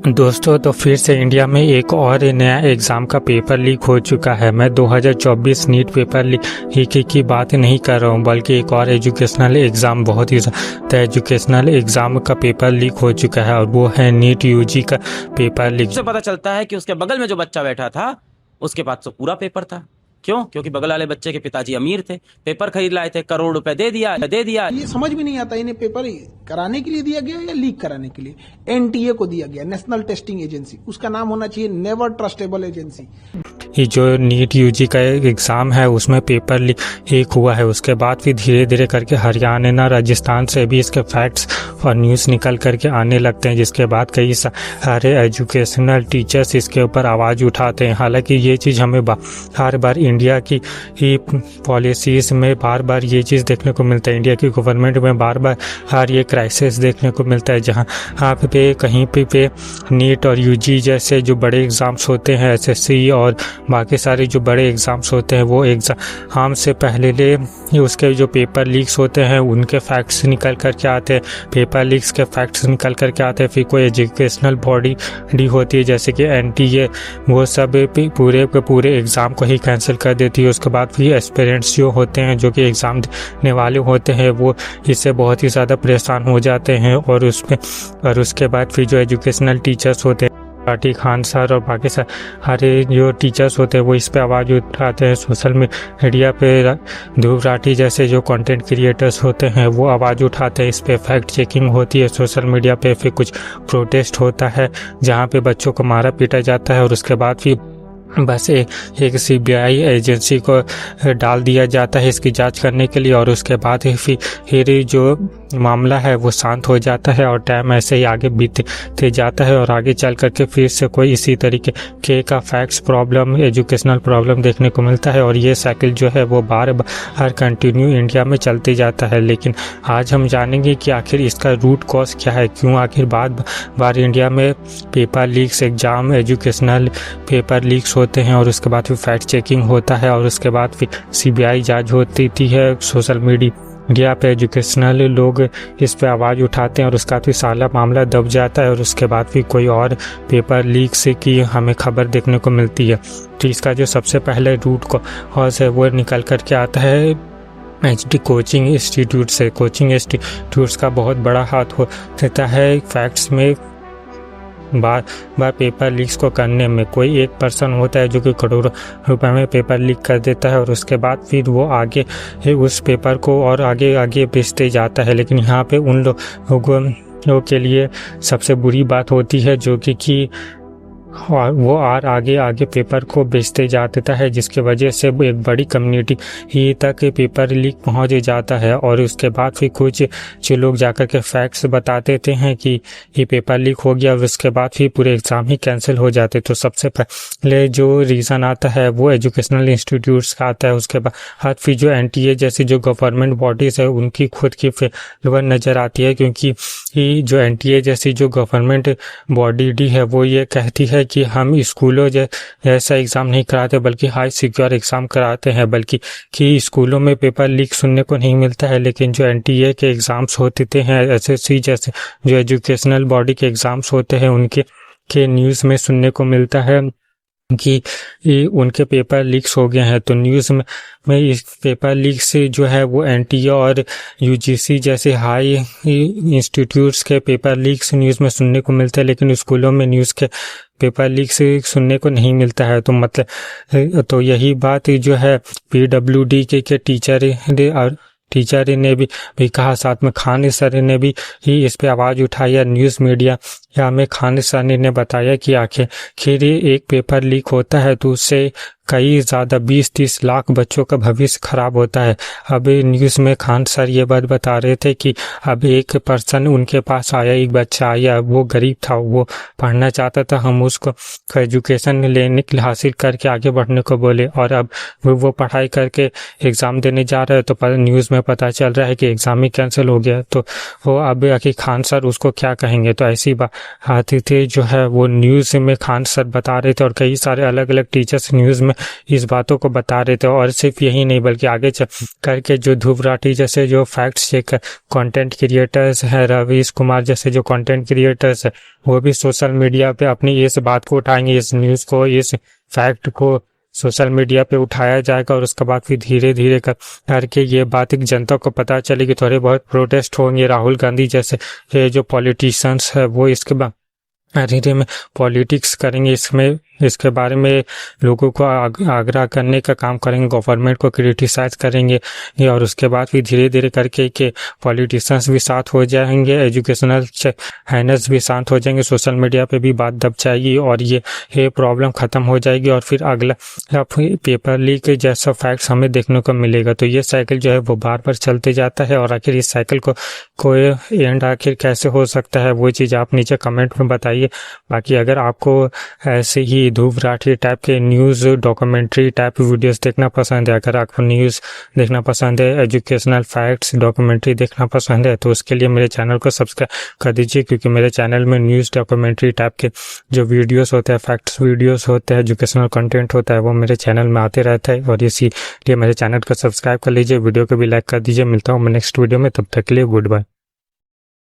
दोस्तों, तो फिर से इंडिया में एक और नया एग्ज़ाम का पेपर लीक हो चुका है। मैं 2024 नीट पेपर लीक की बात नहीं कर रहा हूँ, बल्कि एक और एजुकेशनल एग्ज़ाम, बहुत ही ज़्यादा एजुकेशनल एग्ज़ाम का पेपर लीक हो चुका है, और वो है नीट यूजी का पेपर लीक। से पता चलता है कि उसके बगल में जो बच्चा बैठा था उसके पास तो पूरा पेपर था। क्यों? क्योंकि बगल वाले बच्चे के पिताजी अमीर थे, पेपर खरीद लाए थे, करोड़ रुपए दे दिया। ये समझ में नहीं आता, इन्हें पेपर कराने के लिए दिया गया या लीक कराने के लिए। एनटीए को दिया गया, नेशनल टेस्टिंग एजेंसी, उसका नाम होना चाहिए नेवर ट्रस्टेबल एजेंसी। ये जो नीट यूजी का एग्ज़ाम है उसमें पेपर लीक हुआ है, उसके बाद फिर धीरे धीरे करके हरियाणा, राजस्थान से भी इसके फैक्ट्स और न्यूज़ निकल करके आने लगते हैं, जिसके बाद कई सारे एजुकेशनल टीचर्स इसके ऊपर आवाज़ उठाते हैं। हालांकि ये चीज़ हमें बार बार इंडिया की पॉलिसीज़ में बार बार ये चीज़ देखने को मिलता है। इंडिया की गवर्नमेंट में बार बार ये क्राइसिस देखने को मिलता है, जहाँ पे कहीं पे नीट और यूजी जैसे जो बड़े एग्ज़ाम्स होते हैं, एसएससी और बाकी सारे जो बड़े एग्ज़ाम्स होते हैं, वो एग्ज़ाम से पहले उसके जो पेपर लीक्स होते हैं उनके फैक्ट्स निकल कर के आते हैं, पेपर लीक्स के फैक्ट्स निकल कर के आते हैं। फिर कोई एजुकेशनल बॉडी होती है जैसे कि एनटीए, वो सब पूरे के पूरे एग्ज़ाम को ही कैंसिल कर देती है। उसके बाद फिर एस्पिरेंट्स जो होते हैं, जो कि एग्ज़ाम देने वाले होते हैं, वो इससे बहुत ही ज़्यादा परेशान हो जाते हैं। और उसके बाद फिर जो एजुकेशनल टीचर्स होते हैं, त्रिपाठी, खान सर और बाकी सारे जो टीचर्स होते हैं, वो इस पे आवाज़ उठाते हैं। सोशल मीडिया पे ध्रुव राठी जैसे जो कंटेंट क्रिएटर्स होते हैं वो आवाज़ उठाते हैं, इस पे फैक्ट चेकिंग होती है सोशल मीडिया पे। फिर कुछ प्रोटेस्ट होता है जहाँ पे बच्चों को मारा पीटा जाता है, और उसके बाद फिर बस एक सीबीआई एजेंसी को डाल दिया जाता है इसकी जांच करने के लिए, और उसके बाद फिर जो मामला है वो शांत हो जाता है, और टाइम ऐसे ही आगे बीतते जाता है, और आगे चल करके फिर से कोई इसी तरीके का फैक्ट्स प्रॉब्लम, एजुकेशनल प्रॉब्लम देखने को मिलता है। और ये साइकिल जो है वो बार कंटिन्यू इंडिया में चलते जाता है। लेकिन आज हम जानेंगे कि आखिर इसका रूट कॉज क्या है, क्यों आखिर बार इंडिया में paper leaks, exam, educational paper leaks होते हैं, और उसके बाद फिर फैक्ट चेकिंग होता है, और उसके बाद फिर सीबीआई जांच होती है। सोशल मीडिया पे एजुकेशनल लोग इस पे आवाज़ उठाते हैं, और उसका फिर सारा मामला दब जाता है, और उसके बाद फिर कोई और पेपर लीक से की हमें खबर देखने को मिलती है। तो इसका जो सबसे पहले रूट कॉज है वो निकल कर के आता है कोचिंग इंस्टीट्यूट से। कोचिंग इंस्टीट्यूट्स का बहुत बड़ा हाथ होता है फैक्ट्स में बार पेपर लीक्स को करने में। कोई एक पर्सन होता है जो कि करोड़ों रुपए में पेपर लीक कर देता है, और उसके बाद फिर वो आगे उस पेपर को और आगे बेचते जाता है। लेकिन यहाँ पे उन लोगों के लिए सबसे बुरी बात होती है जो कि वो आगे पेपर को बेचते जा देता है, जिसकी वजह से एक बड़ी कम्युनिटी ही तक पेपर लीक पहुंच जाता है। और उसके बाद फिर कुछ जो लोग जाकर के फैक्ट्स बता देते हैं कि ये पेपर लीक हो गया, और उसके बाद फिर पूरे एग्ज़ाम ही कैंसिल हो जाते। तो सबसे पहले जो रीज़न आता है वो एजुकेशनल इंस्टीट्यूट्स का आता है। उसके बाद फिर जो एनटीए जैसी जो गवर्नमेंट बॉडीज़ है उनकी खुद की फेलियर नज़र आती है, क्योंकि जो एनटीए जैसी जो गवर्नमेंट बॉडी है वो ये कहती है कि हम स्कूलों जैसा एग्ज़ाम नहीं कराते, बल्कि हाई सिक्योर एग्ज़ाम कराते हैं। बल्कि कि स्कूलों में पेपर लीक सुनने को नहीं मिलता है, लेकिन जो एनटीए के एग्ज़ाम्स होते हैं, एसएससी जैसे जो एजुकेशनल बॉडी के एग्ज़ाम्स होते हैं, उनके न्यूज़ में सुनने को मिलता है कि उनके पेपर लीक्स हो गए हैं। तो न्यूज़ में इस पेपर लीक से जो है वो एनटीए और यूजीसी जैसे हाई इंस्टीट्यूट्स के पेपर लीक्स न्यूज़ में सुनने को मिलते हैं, लेकिन स्कूलों में न्यूज़ के पेपर लीक से सुनने को नहीं मिलता है। तो मतलब तो यही बात जो है पीडब्ल्यूडी के टीचर ने भी कहा, साथ में खान सर ने भी इस पे आवाज़ उठाई, या न्यूज़ मीडिया या में खान सर ने बताया कि आखिर एक पेपर लीक होता है तो उससे कई ज़्यादा 20-30 लाख बच्चों का भविष्य खराब होता है। अब न्यूज़ में खान सर ये बात बता रहे थे कि अब एक पर्सन उनके पास आया, एक बच्चा आया, वो गरीब था, वो पढ़ना चाहता था, हम उसको एजुकेशन लेने के लिए हासिल करके आगे बढ़ने को बोले, और अब वो पढ़ाई करके एग्ज़ाम देने जा रहे हैं, तो न्यूज़ में पता चल रहा है कि एग्ज़ाम ही कैंसिल हो गया। तो वो अब आखिर खान सर उसको क्या कहेंगे। तो ऐसी बात आती थी जो है वो न्यूज़ में खान सर बता रहे थे, और कई सारे अलग अलग टीचर्स न्यूज़ में इस बातों को बता रहे थे। और सिर्फ यही नहीं बल्कि आगे चल करके जो ध्रुव राठी जैसे जो फैक्ट चेक कंटेंट क्रिएटर्स है, रवीश कुमार जैसे जो कंटेंट क्रिएटर्स है, वो भी सोशल मीडिया पे अपनी इस बात को उठाएंगे, इस न्यूज़ को, इस फैक्ट को सोशल मीडिया पे उठाया जाएगा। और उसके बाद फिर धीरे धीरे करके ये बात एक जनता को पता चलेगी। थोड़े बहुत प्रोटेस्ट होंगे, राहुल गांधी जैसे ये जो पॉलिटिशियंस है वो इसके बाद धीरे में पॉलिटिक्स करेंगे, इसके बारे में लोगों को आग्रह करने का काम करेंगे, गवर्नमेंट को क्रिटिसाइज करेंगे। और उसके बाद फिर धीरे धीरे करके के पॉलिटिशियंस भी साथ हो जाएंगे, एजुकेशनल हैंडल्स भी साथ हो जाएंगे, सोशल मीडिया पे भी बात दब जाएगी और ये प्रॉब्लम ख़त्म हो जाएगी। और फिर अगला पेपर लीक जैसा फैक्ट्स हमें देखने को मिलेगा। तो ये साइकिल जो है वो बार बार चलते जाता है। और आखिर इस साइकिल को एंड आखिर कैसे हो सकता है वो चीज़ आप नीचे कमेंट में बताइए। बाकी अगर आपको ऐसे ही ध्रुव राठी टाइप के न्यूज़ डॉक्यूमेंट्री टाइप वीडियोस देखना पसंद है, अगर आपको न्यूज़ देखना पसंद है, एजुकेशनल फैक्ट्स डॉक्यूमेंट्री देखना पसंद है, तो उसके लिए मेरे चैनल को सब्सक्राइब कर दीजिए। क्योंकि मेरे चैनल में न्यूज़ डॉक्यूमेंट्री टाइप के जो वीडियोस होते हैं, फैक्ट्स वीडियोस होते हैं, एजुकेशनल कंटेंट होता है, वो मेरे चैनल में आते रहता है। और इसीलिए मेरे चैनल को सब्सक्राइब कर लीजिए, वीडियो को भी लाइक कर दीजिए। मिलता हूँ मैं नेक्स्ट वीडियो में, तब तक के लिए गुड बाय।